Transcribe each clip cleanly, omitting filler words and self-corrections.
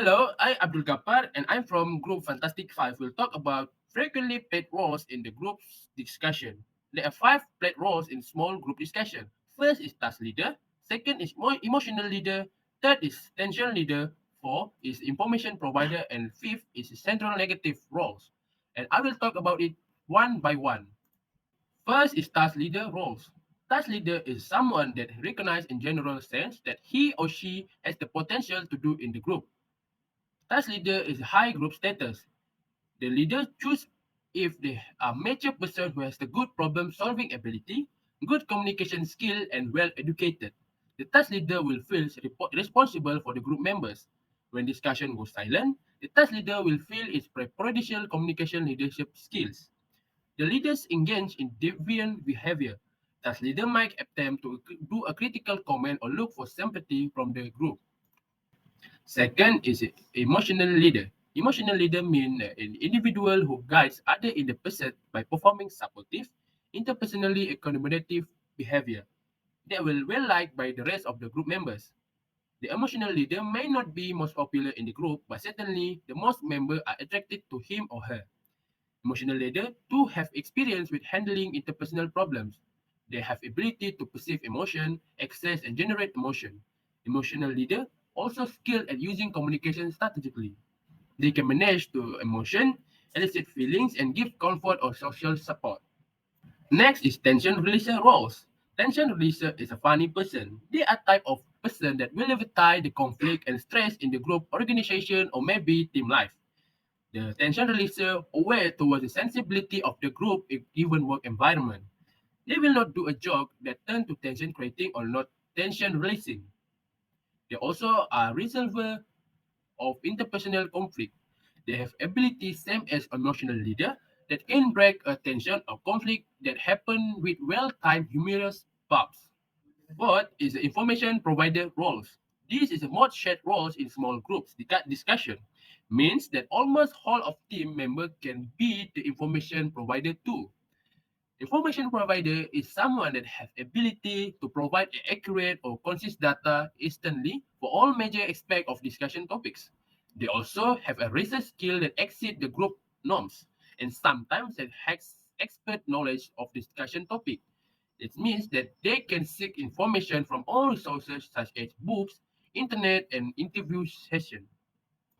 Hello, I'm Abdul Gapar and I'm from Group Fantastic Five. We'll talk about frequently played roles in the group's discussion. There are five played roles in small group discussion. First is task leader, second is more emotional leader, third is tension leader, four is information provider, and fifth is central negative roles. And I will talk about it one by one. First is task leader roles. Task leader is someone that recognizes in general sense that he or she has the potential to do in the group. Task leader is high group status. The leader choose if they are mature person who has the good problem solving ability, good communication skill, and well educated. The task leader will feel responsible for the group members. When discussion goes silent, the task leader will feel its prudential communication leadership skills. The leaders engage in deviant behavior. Task leader might attempt to do a critical comment or look for sympathy from the group. Second is emotional leader. Emotional leader means an individual who guides others in the pursuit by performing supportive, interpersonally accommodative behavior that will well liked by the rest of the group members. The emotional leader may not be most popular in the group, but certainly the most members are attracted to him or her. Emotional leader too have experience with handling interpersonal problems. They have ability to perceive emotion, access and generate emotion. Emotional leader also skilled at using communication strategically. They can manage to emotion, elicit feelings, and give comfort or social support. Next is tension releaser roles. Tension releaser is a funny person. They are type of person that will evade the conflict and stress in the group organization or maybe team life. The tension releaser aware towards the sensibility of the group in given work environment. They will not do a joke that turn to tension creating or not tension releasing. They also are resolver of interpersonal conflict. They have abilities same as emotional leader that can break a tension or conflict that happen with well-timed humorous bumps. Fourth is the information provider roles. This is a most shared roles in small groups. Discussion means that almost all of team member can be the information provider too. Information provider is someone that has ability to provide accurate or concise data instantly for all major aspects of discussion topics. They also have a research skill that exceeds the group norms and sometimes that has expert knowledge of discussion topic. It means that they can seek information from all sources such as books, internet, and interview sessions.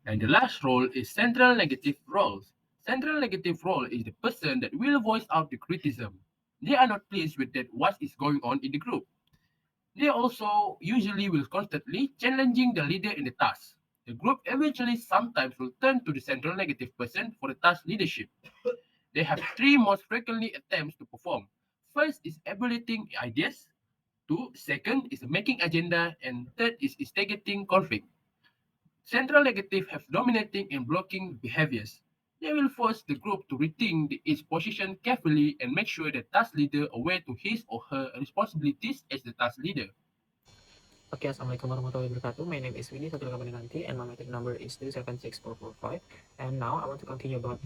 And the last role is central negative roles. Central negative role is the person that will voice out the criticism. They are not pleased with that what is going on in the group. They also usually will constantly challenging the leader in the task. The group eventually sometimes will turn to the central negative person for the task leadership. They have three most frequently attempts to perform. First is evaluating ideas. Two, second is making agenda, and third is instigating conflict. Central negative have dominating and blocking behaviors. They will force the group to rethink its position carefully and make sure the task leader aware to his or her responsibilities as the task leader. Oke, Assalamualaikum warahmatullahi wabarakatuh. My name is Winnie Nanti, and my metric number is 276445. And now I want to continue about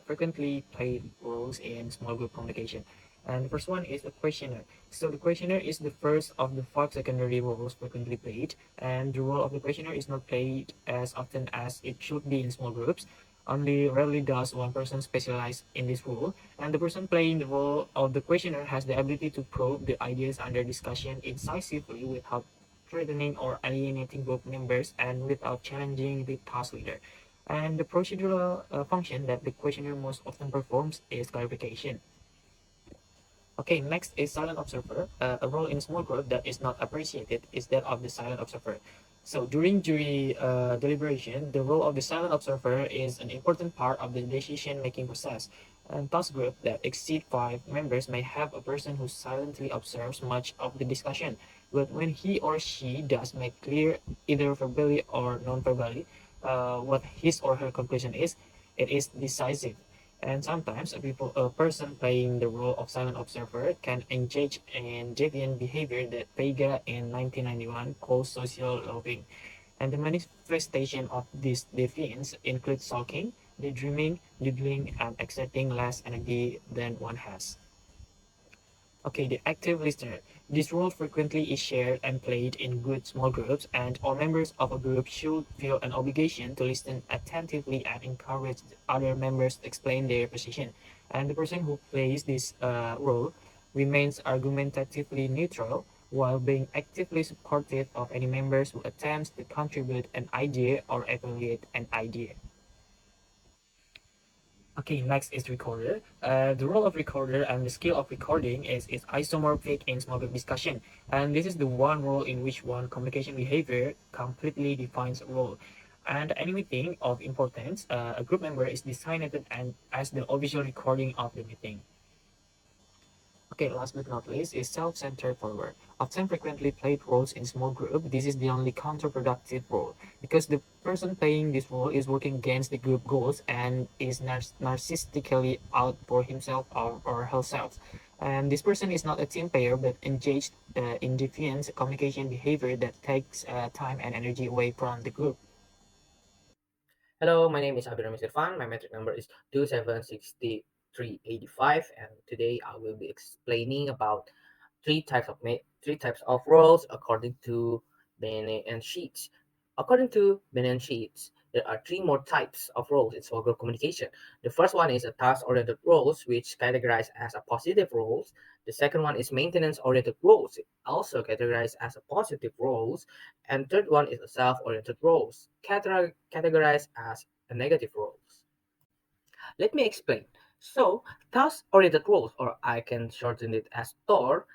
frequently played roles in small group communication. And the first one is the questionnaire. So the questionnaire is the first of the five secondary roles frequently played, and the role of the questionnaire is not played as often as it should be in small groups. Only rarely does one person specialize in this role, and the person playing the role of the questioner has the ability to probe the ideas under discussion incisively without threatening or alienating group members and without challenging the task leader. And the procedural function that the questioner most often performs is clarification. Okay, next is silent observer. A role in a small group that is not appreciated is that of the silent observer. So during jury deliberation, the role of the silent observer is an important part of the decision-making process. And task group that exceed five members may have a person who silently observes much of the discussion, but when he or she does make clear, either verbally or non-verbally, what his or her conclusion is, it is decisive. And sometimes a person playing the role of silent observer can engage in deviant behavior that Vega in 1991 calls social lobbying. And the manifestation of these deviance include sulking, daydreaming, doodling, and exerting less energy than one has. Okay, the active listener. This role frequently is shared and played in good small groups, and all members of a group should feel an obligation to listen attentively and encourage other members to explain their position. And the person who plays this role remains argumentatively neutral while being actively supportive of any members who attempts to contribute an idea or evaluate an idea. Okay, next is recorder. The role of recorder and the skill of recording is isomorphic in small group discussion. And this is the one role in which one communication behavior completely defines a role. And anything of importance, a group member is designated and as the official recording of the meeting. Okay, last but not least is self-centered follower. Often frequently played roles in small group, this is the only counterproductive role because the person playing this role is working against the group goals and is narcissistically out for himself or herself. And this person is not a team player but engaged in defiant communication behavior that takes time and energy away from the group. Hello, my name is Abdurrahman Irfan. My metric number is 276385, and today I will be explaining about three types of roles according to Bene and Sheets. According to Bene and Sheets, there are three more types of roles in small group communication. The first one is a task-oriented roles, which categorized as a positive roles. The second one is maintenance-oriented roles, also categorized as a positive roles. And third one is a self-oriented roles, categorized as a negative roles. Let me explain. So, task-oriented roles, or I can shorten it as TOR,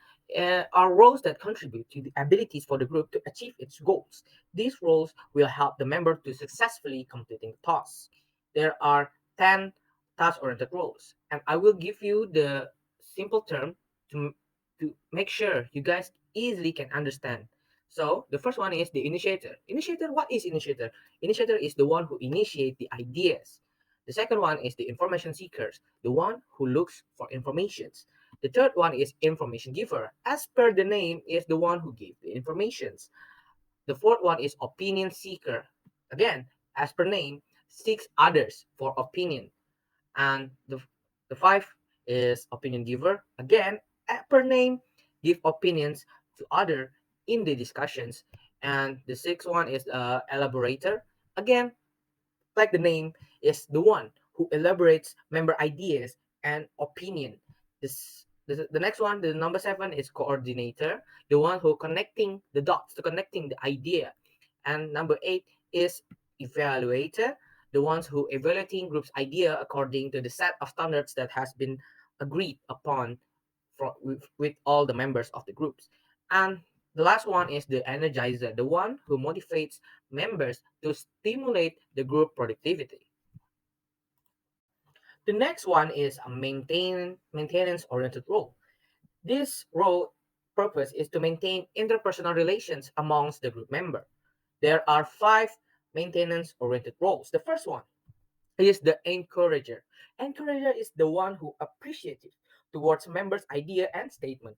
are roles that contribute to the abilities for the group to achieve its goals. These roles will help the member to successfully completing the task. There are 10 task-oriented roles, and I will give you the simple term to, to make sure you guys easily can understand. So, the first one is the initiator. Initiator, what is initiator? Initiator is the one who initiate the ideas. The second one is the information seekers, the one who looks for informations. The third one is information giver. As per the name, is the one who gives the informations. The fourth one is opinion seeker. Again, as per name, seeks others for opinion. And the five is opinion giver. Again, as per name, give opinions to other in the discussions. And the sixth one is elaborator. Again, like the name, is the one who elaborates member ideas and opinion. The next one, the number seven, is coordinator, the one who connecting the dots, to connecting the idea. And number eight is evaluator, the ones who evaluating group's idea according to the set of standards that has been agreed upon with all the members of the groups. And the last one is the energizer, the one who motivates members to stimulate the group productivity. The next one is a maintenance oriented role. This role purpose is to maintain interpersonal relations amongst the group member. There are five maintenance oriented roles. The first one is the encourager. Encourager is the one who appreciative towards members' idea and statement.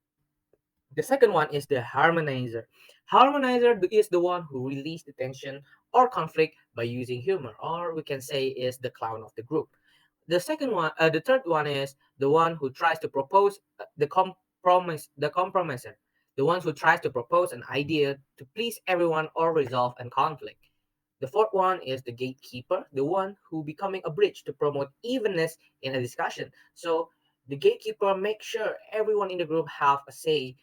The second one is the harmonizer. Harmonizer is the one who release the tension or conflict by using humor, or we can say is the clown of the group. The third one is the one who tries to propose the compromiser, the one who tries to propose an idea to please everyone or resolve a conflict. The fourth one is the gatekeeper, the one who becoming a bridge to promote evenness in a discussion. So the gatekeeper makes sure everyone in the group have a say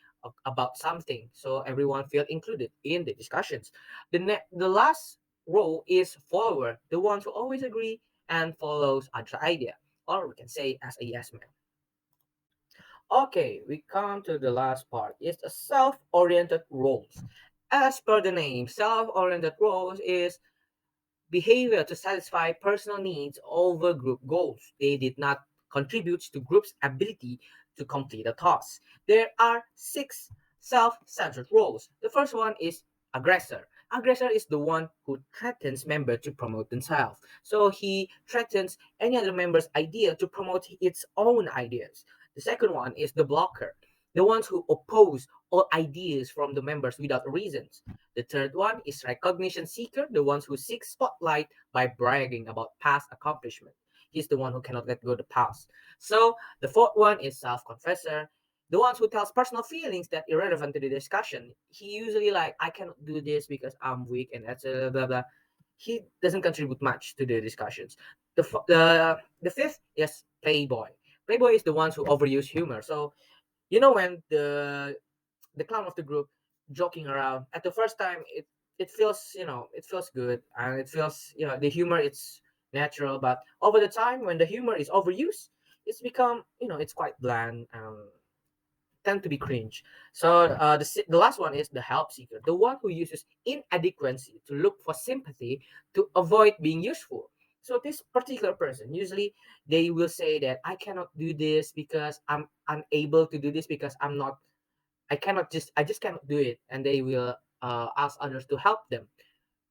about something, so everyone feel included in the discussions. The last role is follower, the ones who always agree and follows other idea, or we can say as a yes man. Okay, we come to the last part. It's a self-oriented roles. As per the name, self-oriented roles is behavior to satisfy personal needs over group goals. They did not contribute to group's ability to complete a task. There are six self-centered roles. The first one is aggressor. Aggressor is the one who threatens member to promote themselves. So he threatens any other member's idea to promote its own ideas. The second one is the blocker, the ones who oppose all ideas from the members without reasons. The third one is recognition seeker, the ones who seek spotlight by bragging about past accomplishment. He's the one who cannot let go of the past. So the fourth one is self-confessor. the ones who tells personal feelings that irrelevant to the discussion. He usually like, I cannot do this because I'm weak and etc. Blah blah. He doesn't contribute much to the discussions. The fifth is playboy. Playboy is the ones who overuse humor. So when the clown of the group joking around at the first time, it feels, it feels good, and it feels, the humor, it's natural, but over the time when the humor is overused, it's become, it's quite bland, tend to be cringe. So the last one is the help seeker, the one who uses inadequacy to look for sympathy to avoid being useful. So this particular person, usually they will say that I cannot do this because I'm unable to do this because I just cannot do it, and they will ask others to help them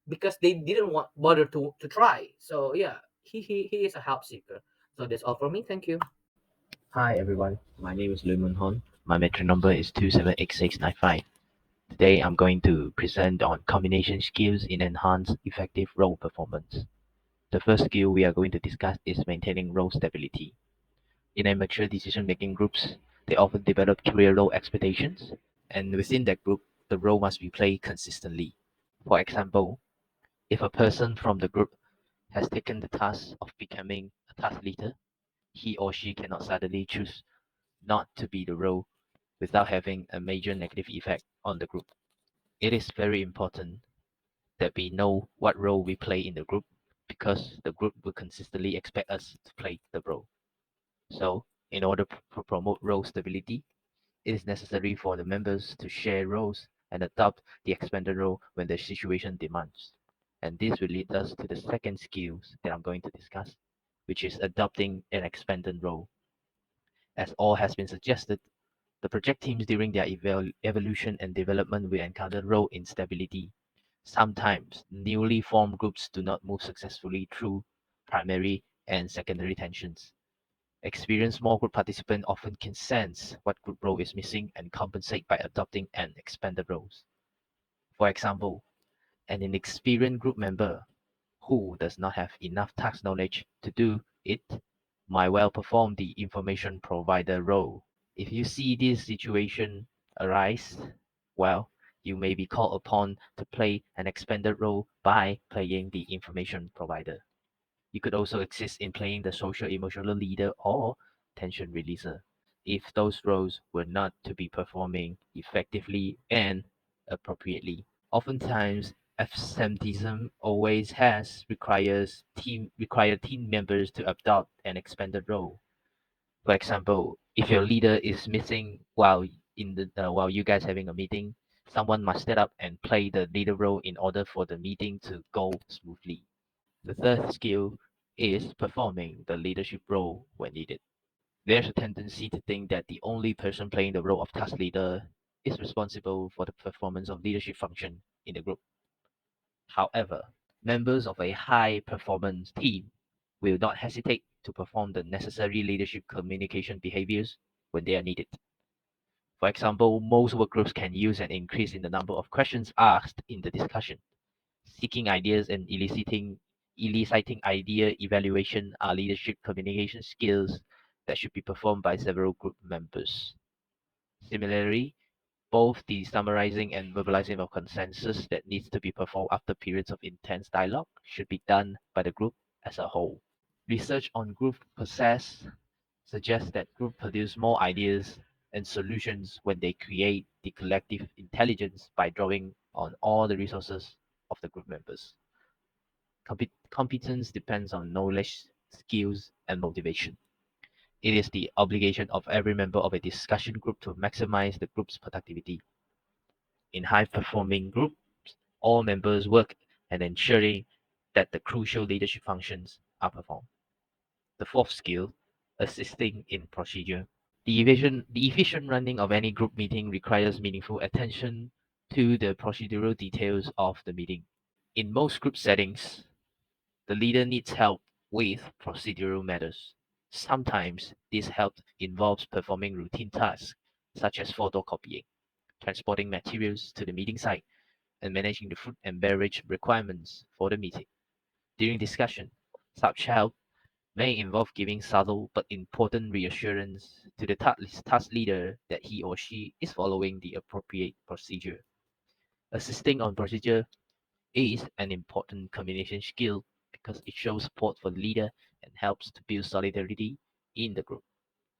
because they didn't want bother to try. So yeah, he is a help seeker. So that's all for me. Thank you. Hi everyone, my name is Lu Hon. My metric number is 278695. Today I'm going to present on combination skills in enhanced effective role performance. The first skill we are going to discuss is maintaining role stability. In a mature decision-making groups, they often develop clear role expectations, and within that group, the role must be played consistently. For example, if a person from the group has taken the task of becoming a task leader, he or she cannot suddenly choose not to be the role without having a major negative effect on the group. It is very important that we know what role we play in the group because the group will consistently expect us to play the role. So, in order to promote role stability, it is necessary for the members to share roles and adopt the expanded role when the situation demands. And this will lead us to the second skills that I'm going to discuss, which is adopting an expanded role. As all has been suggested, the project teams during their evolution and development will encounter role instability. Sometimes newly formed groups do not move successfully through primary and secondary tensions. Experienced small group participants often can sense what group role is missing and compensate by adopting an expanded roles. For example, an inexperienced group member who does not have enough tax knowledge to do it might well perform the information provider role. If you see this situation arise, well, you may be called upon to play an expanded role by playing the information provider. You could also exist in playing the social emotional leader or tension releaser if those roles were not to be performing effectively and appropriately. Oftentimes, absenteeism always has require team members to adopt an expanded role. For example, if your leader is missing while you guys having a meeting, someone must step up and play the leader role in order for the meeting to go smoothly. The third skill is performing the leadership role when needed. There's a tendency to think that the only person playing the role of task leader is responsible for the performance of leadership function in the group. However, members of a high performance team will not hesitate to perform the necessary leadership communication behaviors when they are needed. For example, most work groups can use an increase in the number of questions asked in the discussion. Seeking ideas and eliciting idea evaluation are leadership communication skills that should be performed by several group members. Similarly, both the summarizing and verbalizing of consensus that needs to be performed after periods of intense dialogue should be done by the group as a whole. Research on group process suggests that groups produce more ideas and solutions when they create the collective intelligence by drawing on all the resources of the group members. Competence depends on knowledge, skills, and motivation. It is the obligation of every member of a discussion group to maximize the group's productivity. In high-performing groups, all members work and ensuring that the crucial leadership functions are performed. The fourth skill, assisting in procedure. The efficient running of any group meeting requires meaningful attention to the procedural details of the meeting. In most group settings, the leader needs help with procedural matters. Sometimes this help involves performing routine tasks such as photocopying, transporting materials to the meeting site, and managing the food and beverage requirements for the meeting. During discussion, such help may involve giving subtle but important reassurance to the task leader that he or she is following the appropriate procedure. Assisting on procedure is an important communication skill because it shows support for the leader and helps to build solidarity in the group.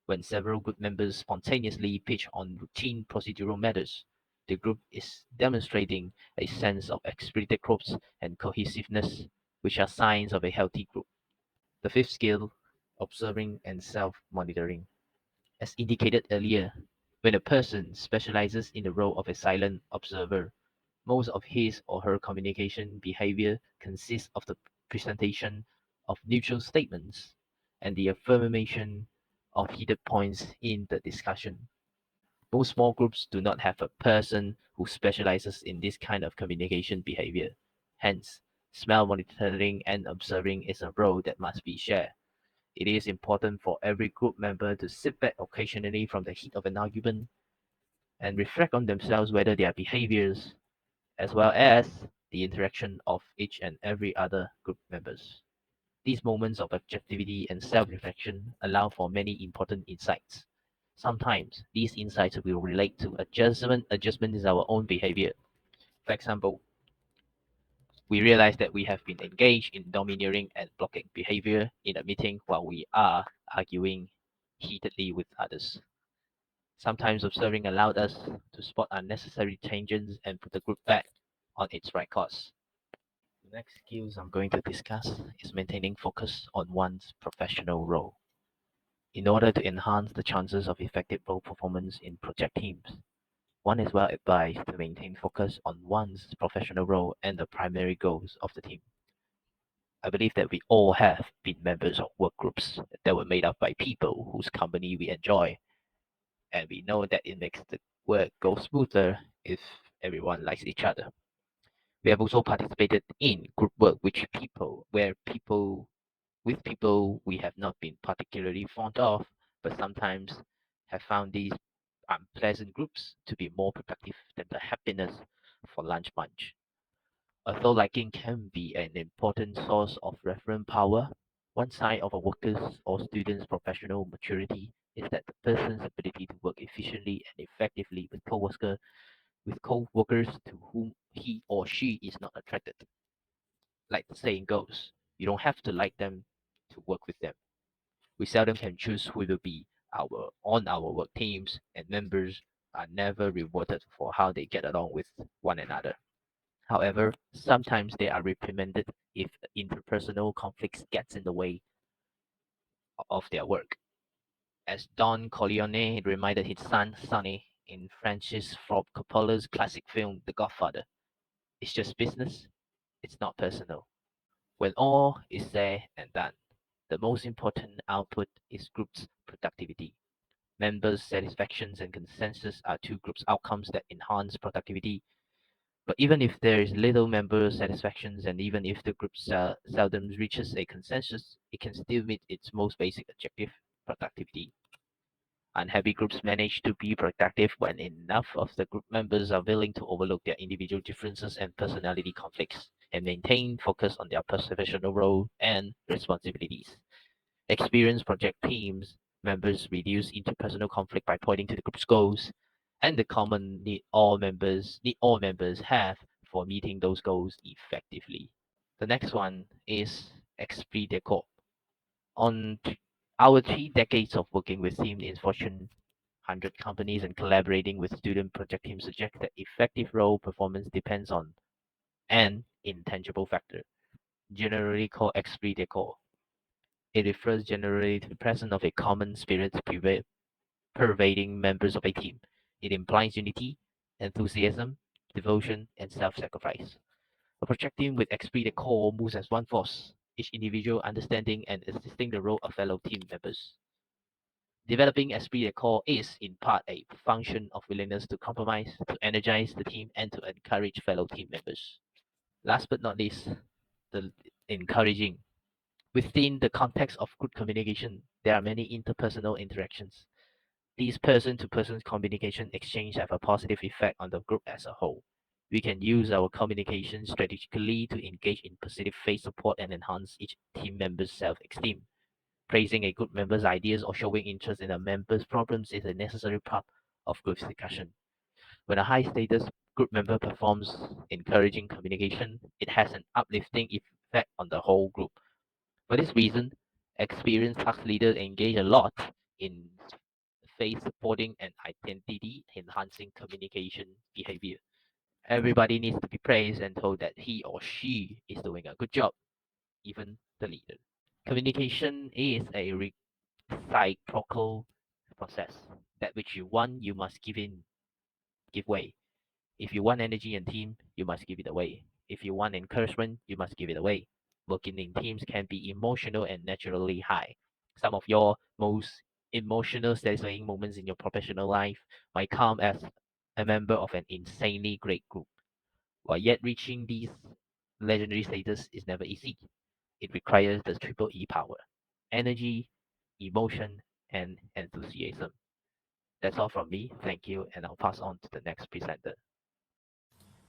When several group members spontaneously pitch on routine procedural matters, the group is demonstrating a sense of expedited growth and cohesiveness, which are signs of a healthy group. The fifth skill, observing and self-monitoring. As indicated earlier, when a person specializes in the role of a silent observer, most of his or her communication behavior consists of the presentation of neutral statements and the affirmation of heated points in the discussion. Most small groups do not have a person who specializes in this kind of communication behavior. Hence, smell monitoring and observing is a role that must be shared. It is important for every group member to sit back occasionally from the heat of an argument and reflect on themselves whether their behaviors, as well as the interaction of each and every other group members. These moments of objectivity and self-reflection allow for many important insights. Sometimes these insights will relate to adjustment in our own behavior. For example, we realize that we have been engaged in domineering and blocking behavior in a meeting while we are arguing heatedly with others. Sometimes observing allowed us to spot unnecessary tangents and put the group back on its right course. The next skills I'm going to discuss is maintaining focus on one's professional role. In order to enhance the chances of effective role performance in project teams, one is well advised to maintain focus on one's professional role and the primary goals of the team. I believe that we all have been members of work groups that were made up by people whose company we enjoy, and we know that it makes the work go smoother if everyone likes each other. We have also participated in group work where people with people we have not been particularly fond of, but sometimes have found these unpleasant groups to be more productive than the happiness for lunch bunch. Although liking can be an important source of reference power, one side of a worker's or student's professional maturity is that the person's ability to work efficiently and effectively with co-workers to whom he or she is not attracted. Like the saying goes, you don't have to like them to work with them. We seldom can choose who will be our work teams, and members are never rewarded for how they get along with one another. However, sometimes they are reprimanded if interpersonal conflicts gets in the way of their work. As Don Corleone reminded his son Sonny in Francis Ford Coppola's classic film The Godfather, it's just business, it's not personal. When all is said and done, the most important output is group's productivity. Members' satisfactions and consensus are two groups' outcomes that enhance productivity. But even if there is little member satisfactions and even if the group seldom reaches a consensus, it can still meet its most basic objective, productivity. Unhappy groups manage to be productive when enough of the group members are willing to overlook their individual differences and personality conflicts and maintain focus on their professional role and responsibilities. Experienced project teams members reduce interpersonal conflict by pointing to the group's goals and the common need all members have for meeting those goals effectively. The next one is esprit de corps. On our 3 decades of working with teams in Fortune 100 companies and collaborating with student project teams suggest that effective role performance depends on an intangible factor, generally called esprit de corps. It refers generally to the presence of a common spirit pervading members of a team. It implies unity, enthusiasm, devotion, and self-sacrifice. A project team with esprit de corps moves as one force, each individual understanding and assisting the role of fellow team members. Developing esprit de corps is, in part, a function of willingness to compromise, to energize the team, and to encourage fellow team members. Last but not least, the encouraging. Within the context of good communication, there are many interpersonal interactions. These person-to-person communication exchange have a positive effect on the group as a whole. We can use our communication strategically to engage in positive face support and enhance each team member's self-esteem. Praising a group member's ideas or showing interest in a member's problems is a necessary part of group discussion. When a high status group member performs encouraging communication, it has an uplifting effect on the whole group. For this reason, experienced task leaders engage a lot in face supporting and identity enhancing communication behavior. Everybody needs to be praised and told that he or she is doing a good job, even the leader. Communication is a reciprocal process. That which you want, you must give way. If you want energy and team, you must give it away. If you want encouragement, you must give it away. Working in teams can be emotional and naturally high. Some of your most emotional satisfying moments in your professional life might come as a member of an insanely great group. While yet reaching these legendary status is never easy. It requires the triple E power: energy, emotion, and enthusiasm. That's all from me. Thank you, and I'll pass on to the next presenter.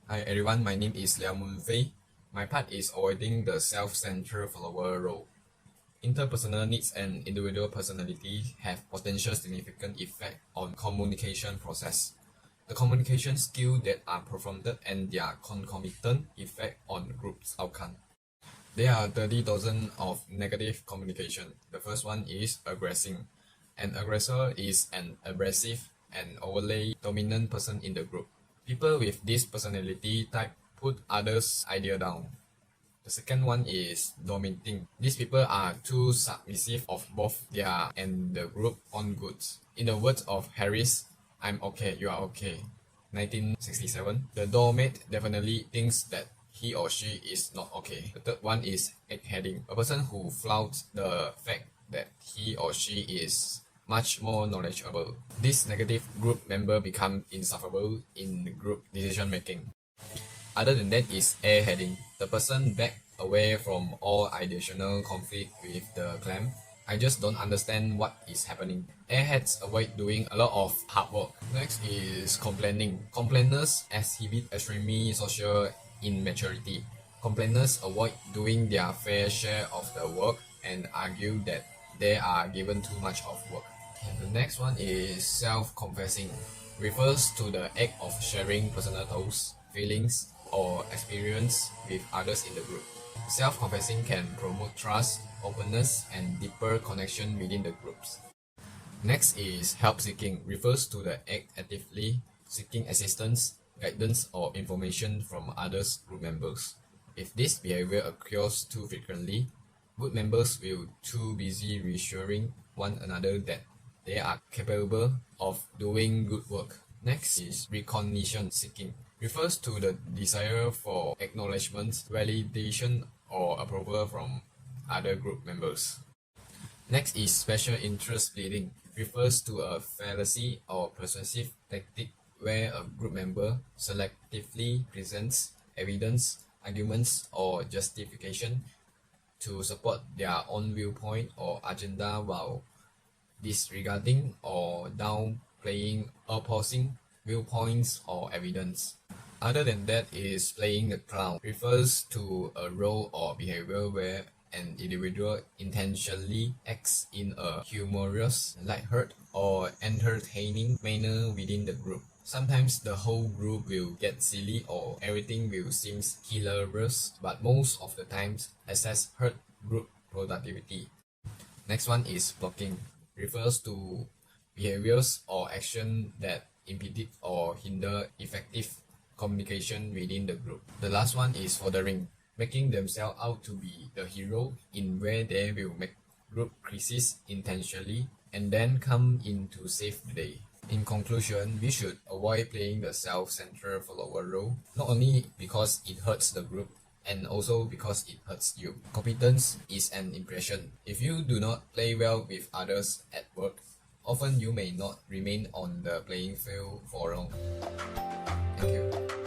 Hi everyone, my name is Liao Munfei. My part is avoiding the self-centered follower role. Interpersonal needs and individual personality have potential significant effect on communication process. The communication skill that are performed and their concomitant effect on group's outcome. There are 30,000 of negative communication. The first one is aggressing. An aggressor is an abrasive and overly dominant person in the group. People with this personality type put others' idea down. The second one is dominating. These people are too submissive of both their and the group on goods. In the words of Harris, I'm okay, you are okay. 1967. The doormat definitely thinks that he or she is not okay. The third one is eggheading. A person who flouts the fact that he or she is much more knowledgeable. This negative group member become insufferable in group decision making. Other than that is airheading. The person back away from all ideational conflict with the clan. I just don't understand what is happening. Airheads avoid doing a lot of hard work. Next is complaining. Complainers exhibit extremely social immaturity. Complainers avoid doing their fair share of the work and argue that they are given too much of work. And the next one is self-confessing. Refers to the act of sharing personal thoughts, feelings, or experience with others in the group. Self-confessing can promote trust, openness, and deeper connection within the groups. Next is help-seeking. Refers to the act actively seeking assistance, guidance, or information from others group members. If this behavior occurs too frequently, group members will too busy reassuring one another that they are capable of doing good work. Next is recognition seeking. Refers to the desire for acknowledgement, validation, or approval from other group members. Next is special interest pleading. Refers to a fallacy or persuasive tactic where a group member selectively presents evidence, arguments, or justification to support their own viewpoint or agenda while disregarding or downplaying opposing viewpoints or evidence. Other than that is playing the clown. Refers to a role or behavior where an individual intentionally acts in a humorous, lighthearted, or entertaining manner within the group. Sometimes the whole group will get silly or everything will seem hilarious, but most of the times assess hurt group productivity. Next one is blocking. Refers to behaviors or action that impede or hinder effective communication within the group. The last one is furthering, making themselves out to be the hero in where they will make group crisis intentionally and then come in to save the day. In conclusion, we should avoid playing the self-centered follower role, not only because it hurts the group, and also because it hurts you. Competence is an impression. If you do not play well with others at work, often you may not remain on the playing field for long. Thank you.